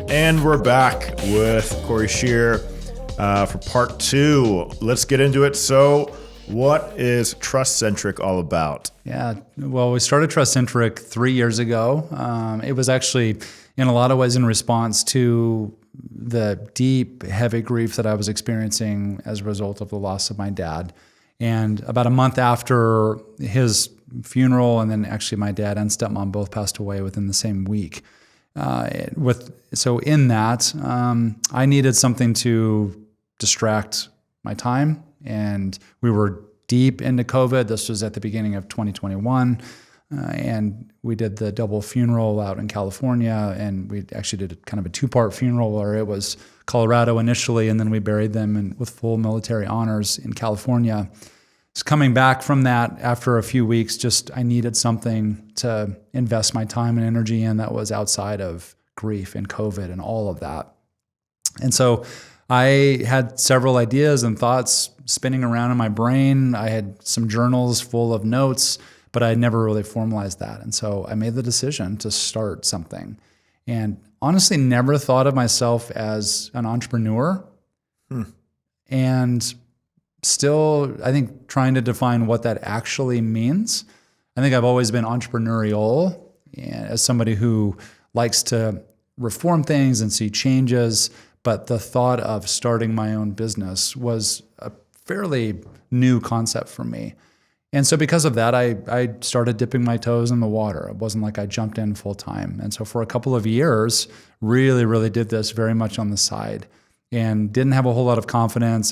And we're back with Cory Scheer for part 2. Let's get into it. So what is TrustCentric all about? Yeah, well, we started TrustCentric 3 years ago. It was actually in a lot of ways in response to the deep, heavy grief that I was experiencing as a result of the loss of my dad. And about a month after his funeral, and then actually my dad and stepmom both passed away within the same week. So in that, I needed something to distract my time, and we were deep into COVID. This was at the beginning of 2021, and we did the double funeral out in California, and we actually did kind of a 2-part funeral where it was Colorado initially, and then we buried them with full military honors in California. So coming back from that after a few weeks, I needed something to invest my time and energy in that was outside of grief and COVID and all of that. And so I had several ideas and thoughts spinning around in my brain. I had some journals full of notes, but I never really formalized that. And so I made the decision to start something, and honestly never thought of myself as an entrepreneur. And still, I think, trying to define what that actually means. I think I've always been entrepreneurial, as somebody who likes to reform things and see changes, but the thought of starting my own business was a fairly new concept for me. And so because of that, I started dipping my toes in the water. It wasn't like I jumped in full time. And so for a couple of years, really did this very much on the side and didn't have a whole lot of confidence.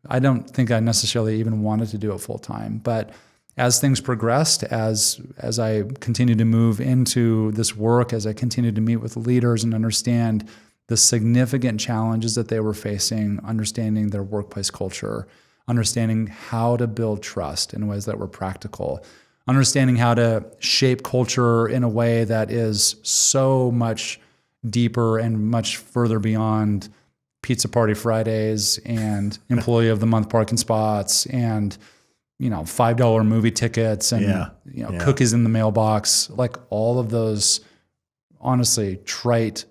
I don't think I necessarily even wanted to do it full time. But as things progressed, as I continued to move into this work, as I continued to meet with leaders and understand the significant challenges that they were facing, understanding their workplace culture, understanding how to build trust in ways that were practical, understanding how to shape culture in a way that is so much deeper and much further beyond Pizza Party Fridays and Employee of the Month parking spots and $5 movie tickets and cookies in the mailbox. Like all of those, honestly, trite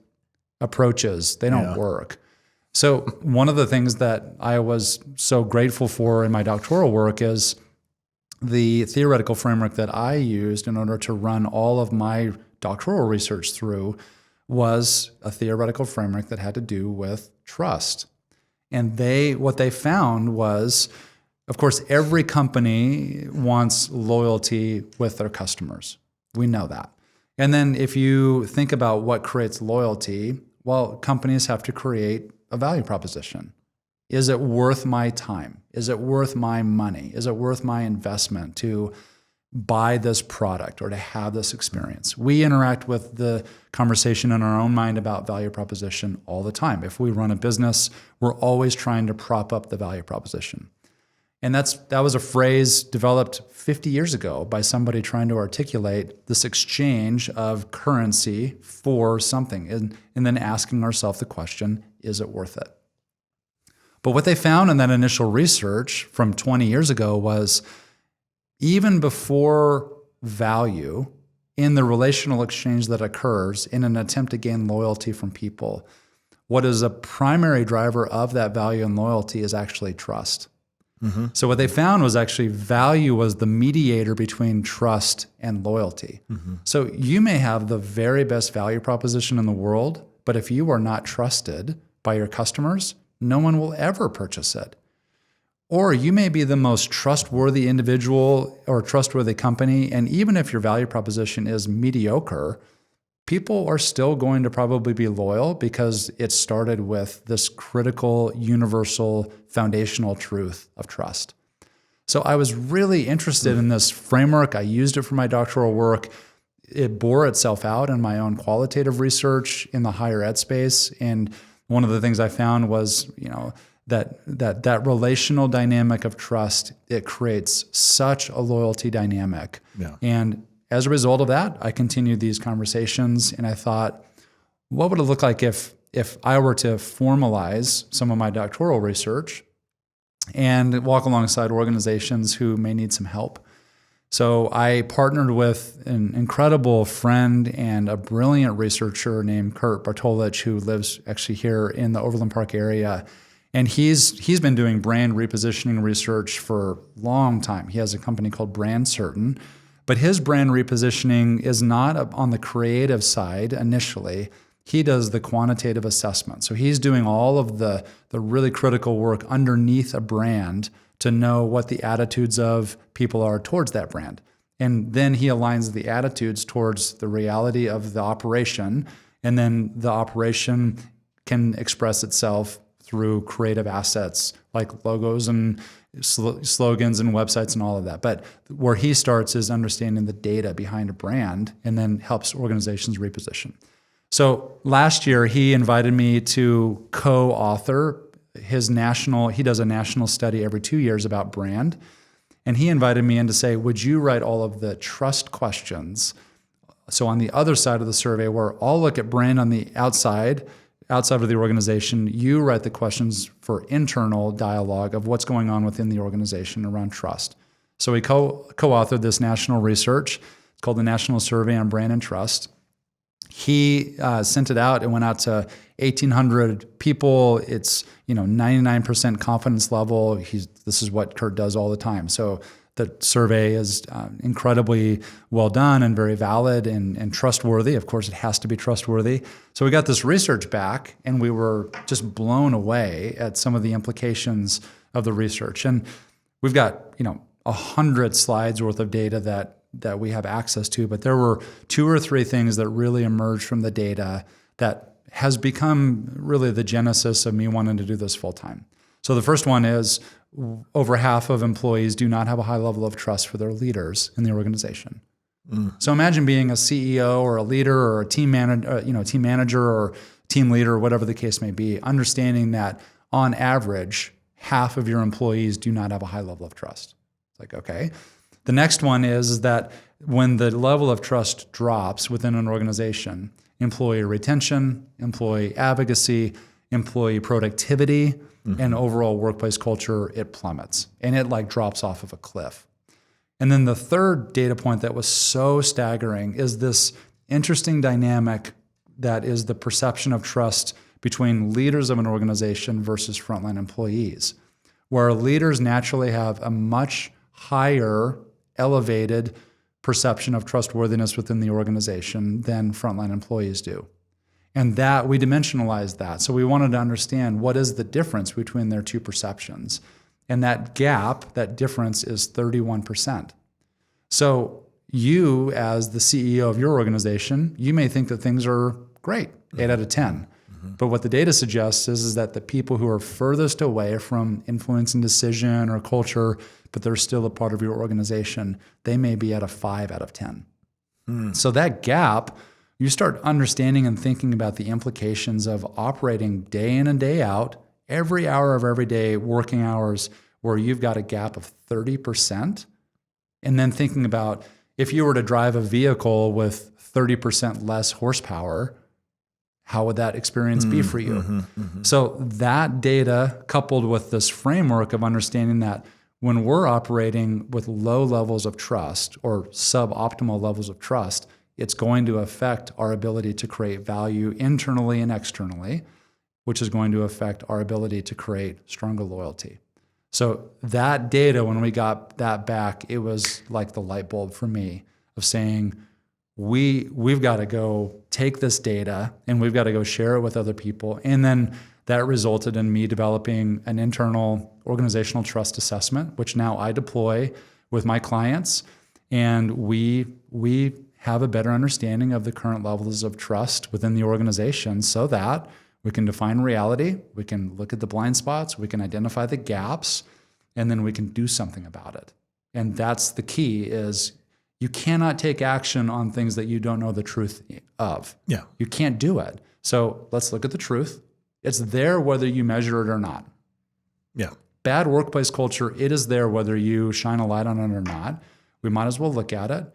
approaches, they don't work. So one of the things that I was so grateful for in my doctoral work is the theoretical framework that I used in order to run all of my doctoral research through was a theoretical framework that had to do with trust. And what they found was, of course, every company wants loyalty with their customers. We know that. And then if you think about what creates loyalty, well, companies have to create a value proposition. Is it worth my time? Is it worth my money? Is it worth my investment to buy this product or to have this experience? We interact with the conversation in our own mind about value proposition all the time. If we run a business, we're always trying to prop up the value proposition. And that was a phrase developed 50 years ago by somebody trying to articulate this exchange of currency for something, and then asking ourselves the question, is it worth it? But what they found in that initial research from 20 years ago was even before value, in the relational exchange that occurs in an attempt to gain loyalty from people, what is a primary driver of that value and loyalty is actually trust. Mm-hmm. So what they found was actually value was the mediator between trust and loyalty. Mm-hmm. So you may have the very best value proposition in the world, but if you are not trusted by your customers, no one will ever purchase it. Or you may be the most trustworthy individual or trustworthy company, and even if your value proposition is mediocre, people are still going to probably be loyal because it started with this critical, universal, foundational truth of trust. So I was really interested in this framework. I used it for my doctoral work. It bore itself out in my own qualitative research in the higher ed space. And one of the things I found was, that relational dynamic of trust, it creates such a loyalty dynamic. Yeah. And as a result of that, I continued these conversations, and I thought, what would it look like if I were to formalize some of my doctoral research and walk alongside organizations who may need some help? So I partnered with an incredible friend and a brilliant researcher named Kurt Bartolich, who lives actually here in the Overland Park area. And he's been doing brand repositioning research for a long time. He has a company called Brand Certain, but his brand repositioning is not on the creative side initially. He does the quantitative assessment. So he's doing all of the really critical work underneath a brand to know what the attitudes of people are towards that brand. And then he aligns the attitudes towards the reality of the operation. And then the operation can express itself through creative assets like logos and slogans and websites and all of that. But where he starts is understanding the data behind a brand and then helps organizations reposition. So last year, he invited me to co-author he does a national study every 2 years about brand. And he invited me in to say, would you write all of the trust questions? So on the other side of the survey, where I'll look at brand on the outside of the organization, you write the questions for internal dialogue of what's going on within the organization around trust. So we co-authored this national research. It's called the National Survey on Brand and Trust. He sent it out. It went out to 1,800 people. It's 99% confidence level. This is what Kurt does all the time. So the survey is incredibly well done and very valid and trustworthy. Of course, it has to be trustworthy. So we got this research back, and we were just blown away at some of the implications of the research. And we've got 100 slides worth of data that we have access to, but there were 2 or 3 things that really emerged from the data that has become really the genesis of me wanting to do this full time. So the first one is over half of employees do not have a high level of trust for their leaders in the organization. So imagine being a CEO or a leader or a team manager or team leader or whatever the case may be, understanding that on average, half of your employees do not have a high level of trust. It's like, okay. The next one is that when the level of trust drops within an organization, employee retention, employee advocacy, employee productivity, and overall workplace culture, it plummets. And it drops off of a cliff. And then the third data point that was so staggering is this interesting dynamic that is the perception of trust between leaders of an organization versus frontline employees, where leaders naturally have a much higher elevated perception of trustworthiness within the organization than frontline employees do. And that we dimensionalized that. So we wanted to understand what is the difference between their two perceptions. And that gap, that difference is 31%. So you, as the CEO of your organization, you may think that things are great, 8 out of 10. But what the data suggests is that the people who are furthest away from influencing decision or culture, but they're still a part of your organization, they may be at a 5 out of 10. So that gap, you start understanding and thinking about the implications of operating day in and day out, every hour of every day, working hours, where you've got a gap of 30%. And then thinking about if you were to drive a vehicle with 30% less horsepower, how would that experience be for you? So that data, coupled with this framework of understanding that when we're operating with low levels of trust or suboptimal levels of trust, it's going to affect our ability to create value internally and externally, which is going to affect our ability to create stronger loyalty. So that data, when we got that back, it was like the light bulb for me of saying, we've got to go take this data and we've got to go share it with other people. And then that resulted in me developing an internal organizational trust assessment, which now I deploy with my clients. And we have a better understanding of the current levels of trust within the organization so that we can define reality, we can look at the blind spots, we can identify the gaps, and then we can do something about it. And that's the key is you cannot take action on things that you don't know the truth of. Yeah. You can't do it. So let's look at the truth. It's there whether you measure it or not. Yeah. Bad workplace culture, it is there whether you shine a light on it or not. We might as well look at it.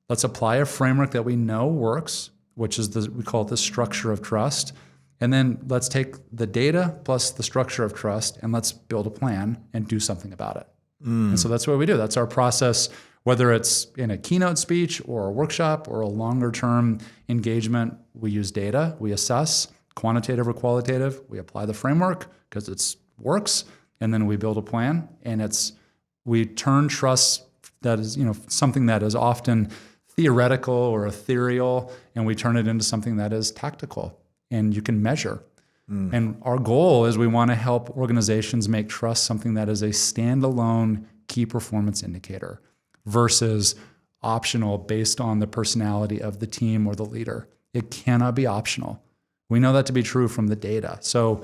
Let's apply a framework that we know works, which is we call it the structure of trust. And then let's take the data plus the structure of trust and let's build a plan and do something about it. And so that's what we do. That's our process Whether it's in a keynote speech or a workshop or a longer term engagement, we use data, we assess, quantitative or qualitative, we apply the framework because it works, and then we build a plan. And we turn trust that is, something that is often theoretical or ethereal, and we turn it into something that is tactical and you can measure. And our goal is we want to help organizations make trust something that is a standalone key performance indicator versus optional based on the personality of the team or the leader. It cannot be optional. We know that to be true from the data. So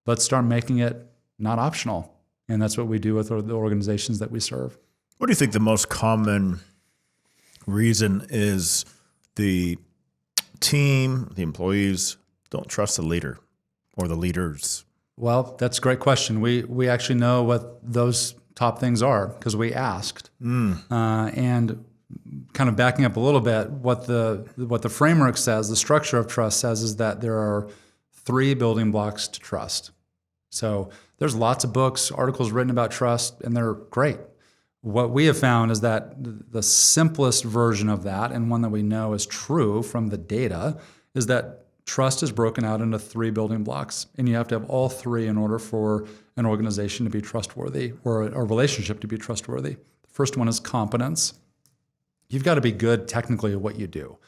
let's start making it not optional. And that's what we do with the organizations that we serve. What do you think the most common reason is the team, the employees don't trust the leader or the leaders? Well, that's a great question. We actually know what those top things are because we asked. And kind of backing up a little bit, what the framework says, the structure of trust says, is that there are 3 building blocks to trust. So there's lots of books, articles written about trust, and they're great. What we have found is that the simplest version of that, and one that we know is true from the data, is that trust is broken out into 3 building blocks, and you have to have all 3 in order for an organization to be trustworthy or a relationship to be trustworthy. The first one is competence. You've got to be good technically at what you do,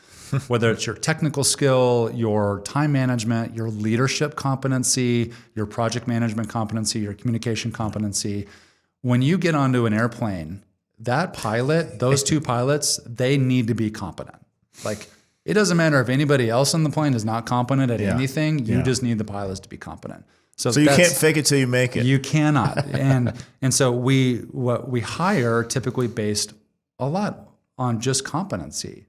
whether it's your technical skill, your time management, your leadership competency, your project management competency, your communication competency. When you get onto an airplane, that pilot, those 2 pilots, they need to be competent. Like, it doesn't matter if anybody else on the plane is not competent at anything. You just need the pilots to be competent. So you can't fake it till you make it. You cannot. and so we hire typically based a lot on just competency.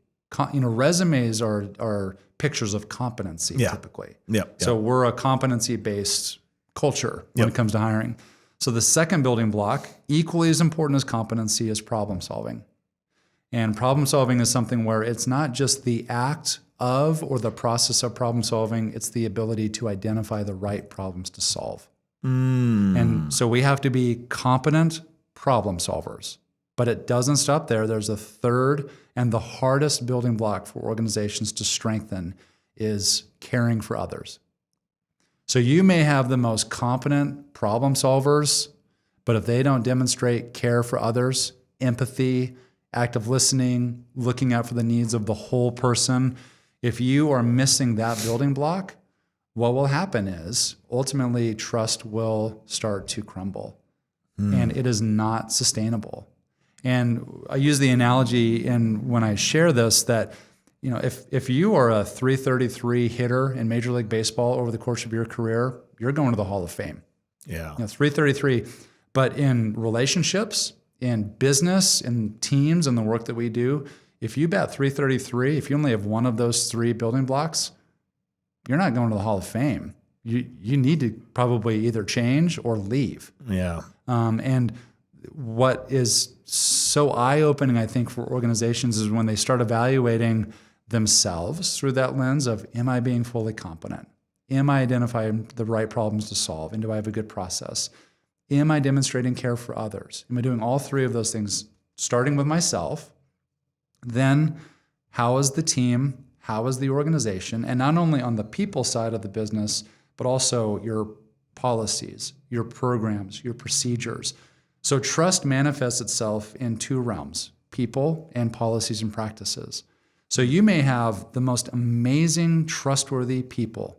Resumes are pictures of competency typically. So we're a competency-based culture when it comes to hiring. So the second building block, equally as important as competency, is problem solving. And problem solving is something where it's not just the act of or the process of problem solving, it's the ability to identify the right problems to solve. And so we have to be competent problem solvers. But it doesn't stop there. There's a third and the hardest building block for organizations to strengthen is caring for others. So you may have the most competent problem solvers, but if they don't demonstrate care for others, empathy, active listening, looking out for the needs of the whole person, if you are missing that building block, what will happen is ultimately trust will start to crumble. And it is not sustainable. And I use the analogy when I share this that, if you are a .333 hitter in Major League Baseball over the course of your career, you're going to the Hall of Fame. Yeah. .333. But in relationships, in business, in teams, and the work that we do, if you bat .333, if you only have one of those 3 building blocks, you're not going to the Hall of Fame. You need to probably either change or leave. Yeah. And what is so eye-opening, I think, for organizations is when they start evaluating themselves through that lens of, am I being fully competent? Am I identifying the right problems to solve? And do I have a good process? Am I demonstrating care for others? Am I doing all 3 of those things, starting with myself? Then how is the team? How is the organization? And not only on the people side of the business, but also your policies, your programs, your procedures. So trust manifests itself in 2 realms, people and policies and practices. So you may have the most amazing, trustworthy people,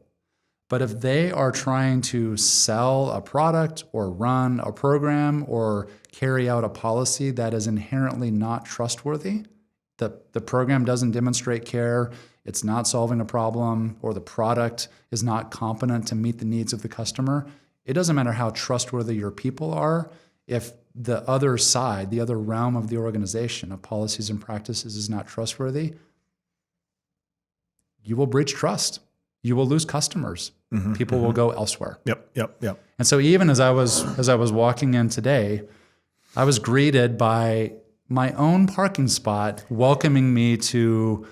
but if they are trying to sell a product or run a program or carry out a policy that is inherently not trustworthy, the program doesn't demonstrate care, it's not solving a problem, or the product is not competent to meet the needs of the customer, it doesn't matter how trustworthy your people are. If the other side, the other realm of the organization of policies and practices is not trustworthy, you will breach trust. You will lose customers. People will go elsewhere. Yep. And so even as I was walking in today, I was greeted by my own parking spot welcoming me to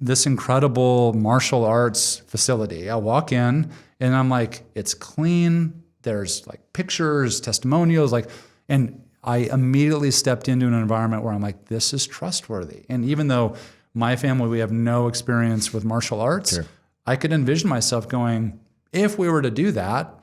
this incredible martial arts facility. I walk in and I'm like, it's clean. There's like pictures, testimonials, and I immediately stepped into an environment where I'm like, this is trustworthy. And even though my family, we have no experience with martial arts, Sure. I could envision myself going, if we were to do that,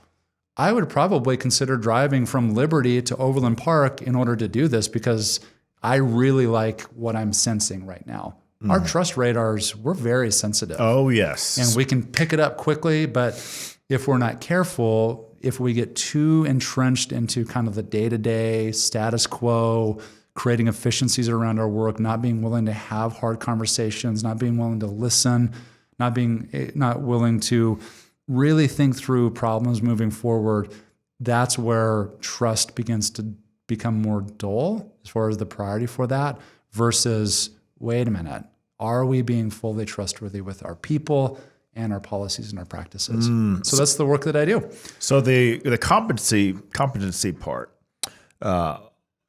I would probably consider driving from Liberty to Overland Park in order to do this because I really like what I'm sensing right now. Our trust radars, we're very sensitive. Oh, yes. And we can pick it up quickly, but if we're not careful, if we get too entrenched into kind of the day-to-day status quo, creating efficiencies around our work, not being willing to have hard conversations, not being willing to listen, not willing to really think through problems moving forward, that's where trust begins to become more dull as far as the priority for that versus, wait a minute, are we being fully trustworthy with our people and our policies and our practices? So that's the work that I do. So the competency part,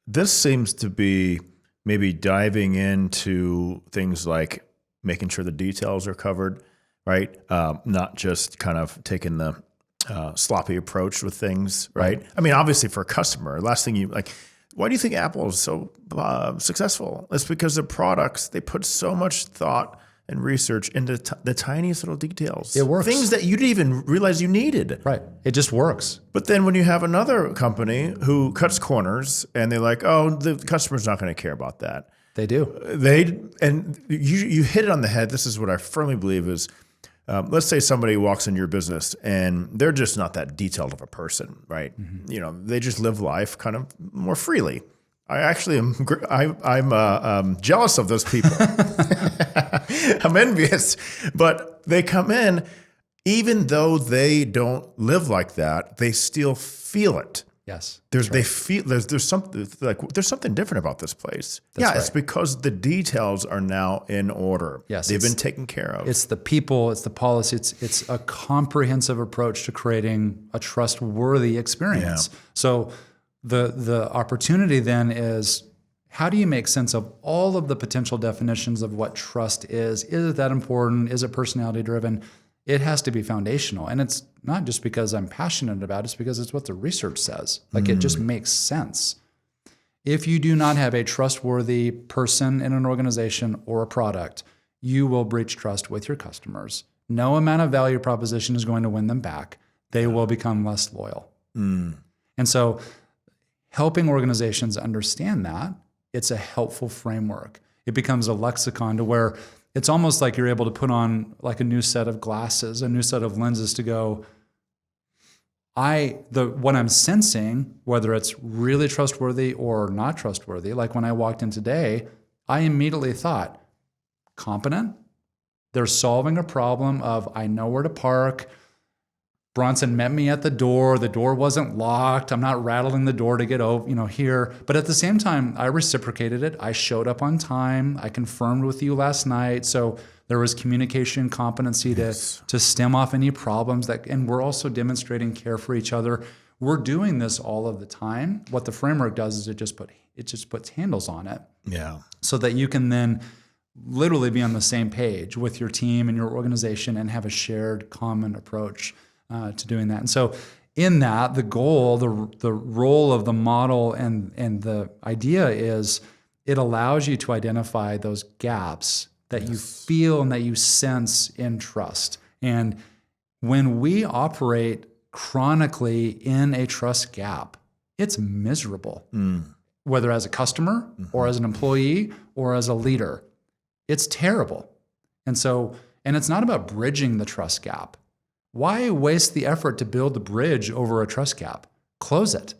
this seems to be maybe diving into things like making sure the details are covered, right? Not just kind of taking the sloppy approach with things, right? I mean, obviously for a customer, last thing you like, why do you think Apple is so successful? It's because the products, they put so much thought and research into the tiniest little details. It works. Things that you didn't even realize you needed. Right. It just works. But then when you have another company who cuts corners and they're like, oh, the customer's not going to care about that. They do. And you hit it on the head. This is what I firmly believe is, let's say somebody walks into your business and they're just not that detailed of a person, right? Mm-hmm. You know, they just live life kind of more freely. I actually am. I'm jealous of those people. I'm envious, but they come in, even though they don't live like that, they still feel it. Yes, They feel there's something different about this place. It's because the details are now in order. Yes, they've been taken care of. It's the people, it's the policy, it's a comprehensive approach to creating a trustworthy experience. Yeah. So the opportunity then is, how do you make sense of all of the potential definitions of what trust is? Is it that important? Is it personality driven? It has to be foundational. And it's not just because I'm passionate about it, it's because it's what the research says. Like it just makes sense. If you do not have a trustworthy person in an organization or a product, you will breach trust with your customers. No amount of value proposition is going to win them back. They will become less loyal. And so helping organizations understand that, it's a helpful framework. It becomes a lexicon to where it's almost like you're able to put on like a new set of glasses, a new set of lenses to go, what I'm sensing, whether it's really trustworthy or not trustworthy, like when I walked in today, I immediately thought, competent, they're solving a problem of, I know where to park, Bronson met me at the door wasn't locked, I'm not rattling the door to get over, here. But at the same time, I reciprocated it. I showed up on time. I confirmed with you last night. So there was communication competency to stem off any problems and we're also demonstrating care for each other. We're doing this all of the time. What the framework does is it just puts handles on it. Yeah. So that you can then literally be on the same page with your team and your organization and have a shared common approach to doing that. And so in that, the goal, the role of the model and the idea is it allows you to identify those gaps that you feel and that you sense in trust. And when we operate chronically in a trust gap, it's miserable, whether as a customer or as an employee or as a leader. It's terrible. And it's not about bridging the trust gap. Why waste the effort to build the bridge over a trust gap? Close it.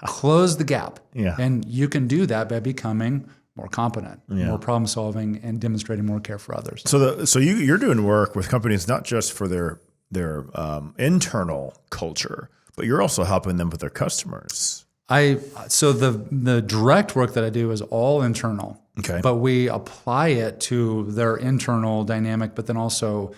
Close the gap. Yeah. And you can do that by becoming more competent, more problem solving, and demonstrating more care for others. So you're doing work with companies not just for their internal culture, but you're also helping them with their customers. So the direct work that I do is all internal. Okay. But we apply it to their internal dynamic, but then also,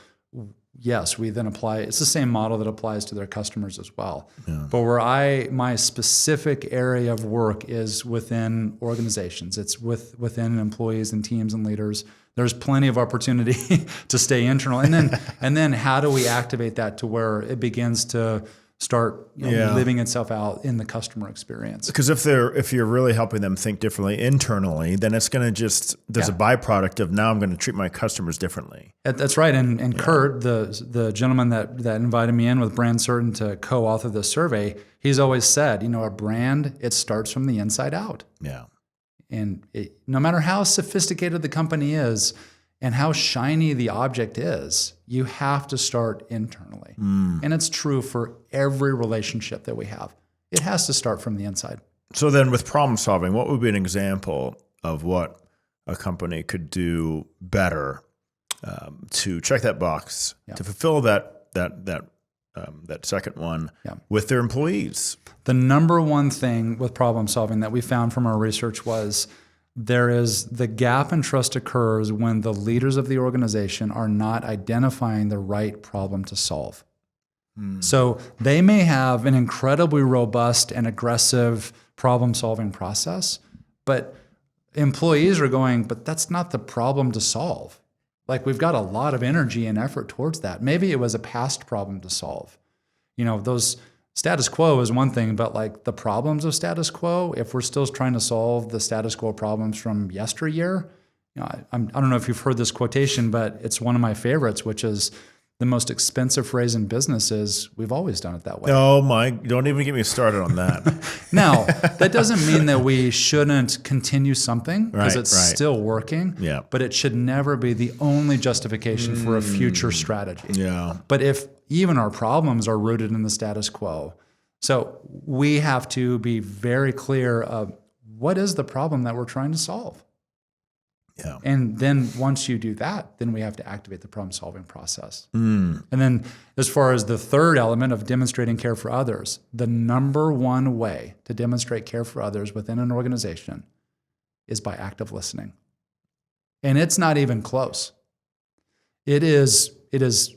yes, we then apply, it's the same model that applies to their customers as well. Yeah. But where my specific area of work is within organizations. It's within employees and teams and leaders. There's plenty of opportunity to stay internal. And then how do we activate that to where it begins to start living itself out in the customer experience. Because if you're really helping them think differently internally, then it's going to there's a byproduct of now I'm going to treat my customers differently. That's right. And Kurt, the gentleman that invited me in with Brand Certain to co-author this survey, he's always said, a brand, it starts from the inside out. Yeah. And no matter how sophisticated the company is and how shiny the object is, you have to start internally. And it's true for every relationship that we have. It has to start from the inside. So then with problem solving, what would be an example of what a company could do better to check that box, to fulfill that second one with their employees? The number one thing with problem solving that we found from our research was there is the gap in trust occurs when the leaders of the organization are not identifying the right problem to solve. So they may have an incredibly robust and aggressive problem-solving process, but employees are going, but that's not the problem to solve. Like, we've got a lot of energy and effort towards that. Maybe it was a past problem to solve. Those status quo is one thing, but like the problems of status quo, if we're still trying to solve the status quo problems from yesteryear, I don't know if you've heard this quotation, but it's one of my favorites, which is the most expensive phrase in business is, we've always done it that way. Oh my, don't even get me started on that. Now, that doesn't mean that we shouldn't continue something because it's still working, but it should never be the only justification for a future strategy. Yeah. But if even our problems are rooted in the status quo, so we have to be very clear of what is the problem that we're trying to solve. Yeah. And then once you do that, then we have to activate the problem-solving process. And then as far as the third element of demonstrating care for others, the number one way to demonstrate care for others within an organization is by active listening. And it's not even close. It is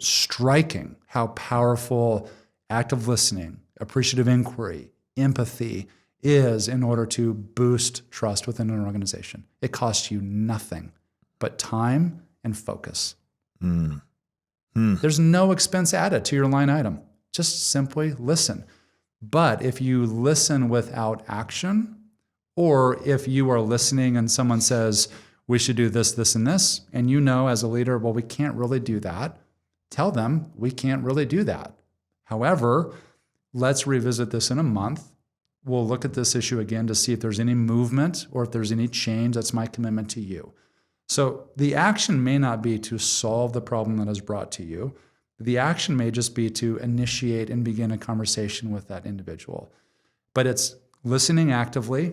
striking how powerful active listening, appreciative inquiry, empathy is in order to boost trust within an organization. It costs you nothing but time and focus. There's no expense added to your line item. Just simply listen. But if you listen without action, or if you are listening and someone says, we should do this, this, and this, and as a leader, well, we can't really do that, tell them we can't really do that. However, let's revisit this in a month. We'll look at this issue again to see if there's any movement or if there's any change. That's my commitment to you. So the action may not be to solve the problem that is brought to you. The action may just be to initiate and begin a conversation with that individual. But it's listening actively.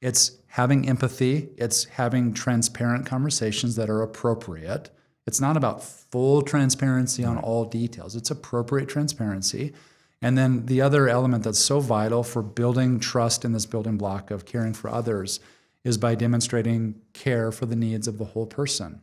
It's having empathy. It's having transparent conversations that are appropriate. It's not about full transparency on all details. It's appropriate transparency. And then the other element that's so vital for building trust in this building block of caring for others is by demonstrating care for the needs of the whole person.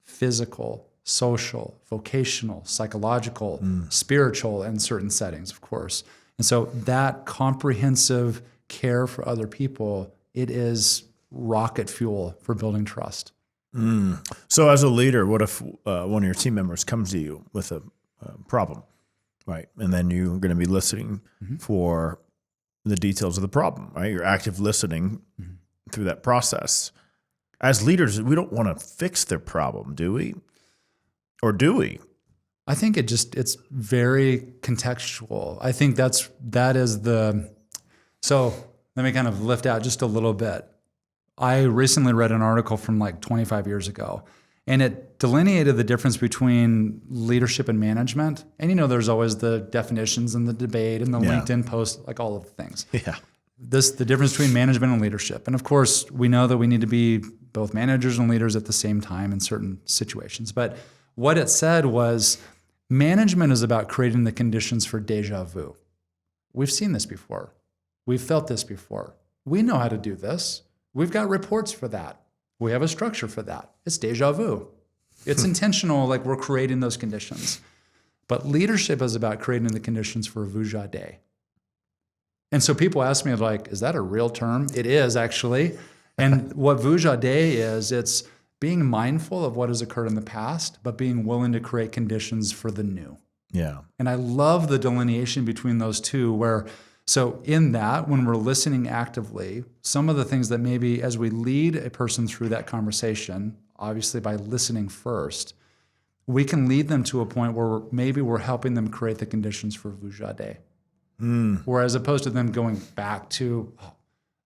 Physical, social, vocational, psychological, spiritual, and certain settings, of course. And so that comprehensive care for other people, it is rocket fuel for building trust. So as a leader, what if one of your team members comes to you with a problem? Right. And then you're going to be listening for the details of the problem, right? You're active listening through that process. As leaders, we don't want to fix their problem, do we? Or do we? I think it's very contextual. I think that is so let me kind of lift out just a little bit. I recently read an article from like 25 years ago, and it delineated the difference between leadership and management. And there's always the definitions and the debate and the LinkedIn post, like all of the things. Yeah. The difference between management and leadership. And of course, we know that we need to be both managers and leaders at the same time in certain situations. But what it said was management is about creating the conditions for deja vu. We've seen this before. We've felt this before. We know how to do this. We've got reports for that. We have a structure for that. It's deja vu. It's intentional, like we're creating those conditions. But leadership is about creating the conditions for vujade. And so people ask me, like, is that a real term? It is, actually. And what vujade is, it's being mindful of what has occurred in the past, but being willing to create conditions for the new. Yeah. And I love the delineation between those two where, so in that, when we're listening actively, some of the things that maybe as we lead a person through that conversation, obviously by listening first, we can lead them to a point where maybe we're helping them create the conditions for vujade. Whereas opposed to them going back to,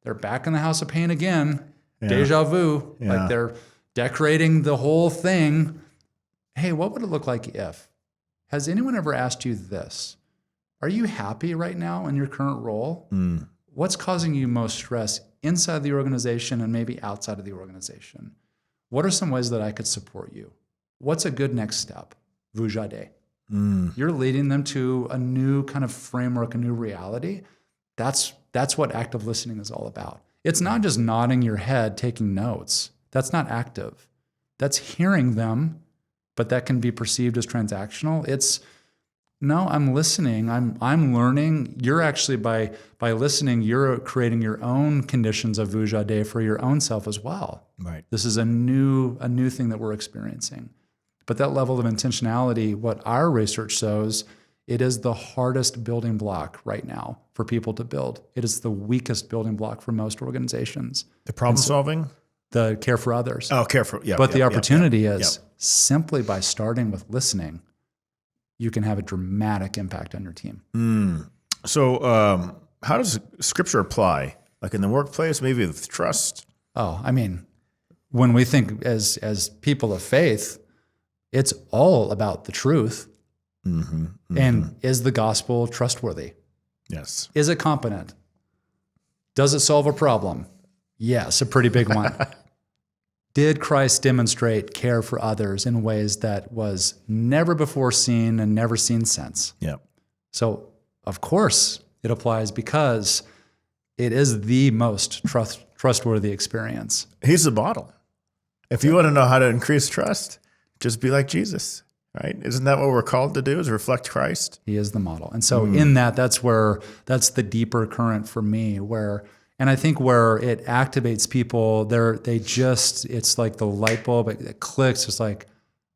they're back in the house of pain again, deja vu, like they're decorating the whole thing. Hey, what would it look like if? Has anyone ever asked you this? Are you happy right now in your current role? What's causing you most stress inside the organization and maybe outside of the organization? What are some ways that I could support you? What's a good next step? Vujade. You're leading them to a new kind of framework, a new reality. That's what active listening is all about. It's not just nodding your head, taking notes. That's not active. That's hearing them, but that can be perceived as transactional. It's, no, I'm listening. I'm learning. You're actually by listening, you're creating your own conditions of vujade for your own self as well. Right. This is a new thing that we're experiencing. But that level of intentionality, what our research shows, it is the hardest building block right now for people to build. It is the weakest building block for most organizations. The problem solving? The care for others. Oh, care for, yeah. But the opportunity is simply by starting with listening, you can have a dramatic impact on your team. So how does Scripture apply? Like in the workplace, maybe with trust? Oh, I mean, when we think as people of faith, it's all about the truth. And is the gospel trustworthy? Yes. Is it competent? Does it solve a problem? Yes, a pretty big one. Did Christ demonstrate care for others in ways that was never before seen and never seen since? Yeah. So, of course, it applies because it is the most trustworthy experience. He's the model. If you want to know how to increase trust, just be like Jesus, right? Isn't that what we're called to do, is reflect Christ? He is the model. And so in that's the deeper current for me and I think where it activates people, it's like the light bulb, it clicks. It's like,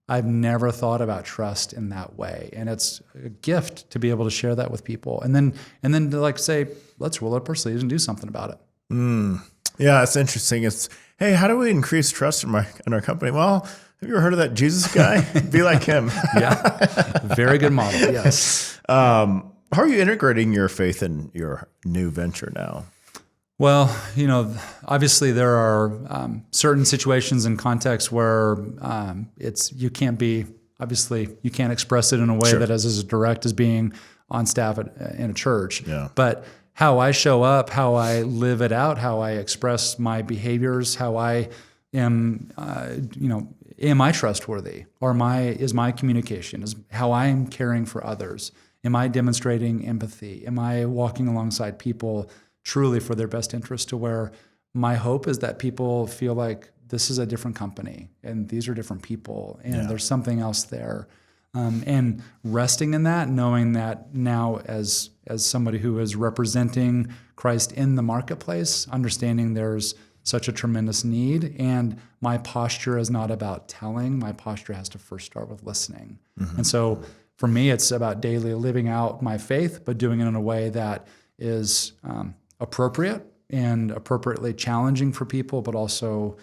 I've never thought about trust in that way. And it's a gift to be able to share that with people. And then to like say, let's roll up our sleeves and do something about it. Yeah, it's interesting. It's, hey, how do we increase trust in our company? Well, have you ever heard of that Jesus guy? Be like him. Yeah, very good model, yes. How are you integrating your faith in your new venture now? Well, obviously there are certain situations and contexts where you can't express it in a way that is as direct as being on staff in a church. Yeah. But how I show up, how I live it out, how I express my behaviors, how I am, am I trustworthy? Or is my communication, is how I'm caring for others? Am I demonstrating empathy? Am I walking alongside people truly for their best interest, to where my hope is that people feel like this is a different company and these are different people and there's something else there. And resting in that, knowing that now as somebody who is representing Christ in the marketplace, understanding there's such a tremendous need, and my posture is not about telling, my posture has to first start with listening. And so for me, it's about daily living out my faith, but doing it in a way that is appropriate and appropriately challenging for people, but also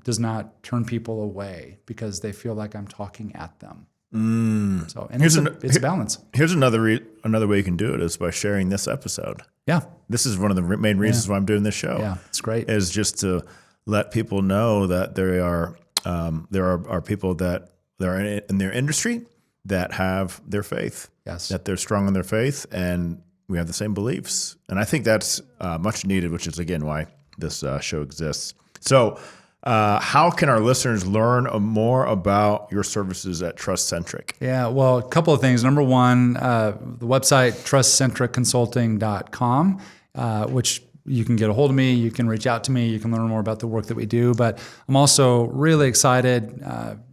does not turn people away because they feel like I'm talking at them. So, and it's a balance. Here's another way you can do it is by sharing this episode. Yeah. This is one of the main reasons why I'm doing this show. Yeah, it's great. Is just to let people know that there are people that are in their industry that have their faith. Yes. That they're strong in their faith, and we have the same beliefs. And I think that's much needed, which is, again, why this show exists. So how can our listeners learn more about your services at TrustCentric? Yeah, well, a couple of things. Number one, the website, TrustCentricConsulting.com, which you can get a hold of me, you can reach out to me, you can learn more about the work that we do. But I'm also really excited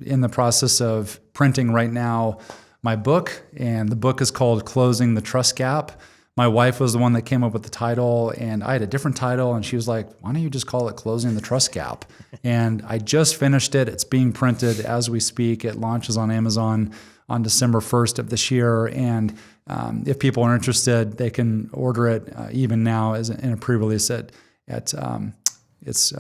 in the process of printing right now my book, and the book is called Closing the Trust Gap. My wife was the one that came up with the title, and I had a different title, and she was like, why don't you just call it Closing the Trust Gap? And I just finished it. It's being printed as we speak. It launches on Amazon on December 1st of this year. And if people are interested, they can order it even now as in a pre-release at it's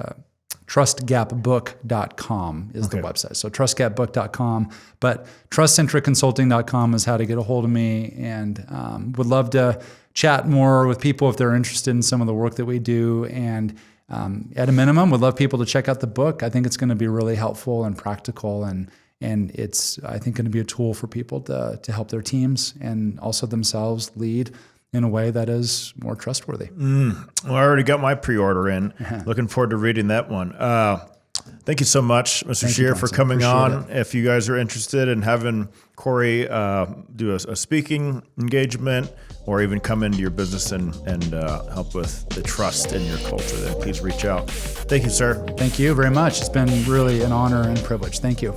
trustgapbook.com is the website. So trustgapbook.com, but TrustCentricConsulting.com is how to get a hold of me, and would love to chat more with people if they're interested in some of the work that we do. And at a minimum, would love people to check out the book. I think it's going to be really helpful and practical, and it's, I think, going to be a tool for people to help their teams and also themselves lead in a way that is more trustworthy. Well, I already got my pre-order in. Looking forward to reading that one. Thank you so much, Mr. Scheer, for coming on. If you guys are interested in having Cory do a speaking engagement, or even come into your business and help with the trust in your culture, then please reach out. Thank you, sir. Thank you very much. It's been really an honor and privilege. Thank you.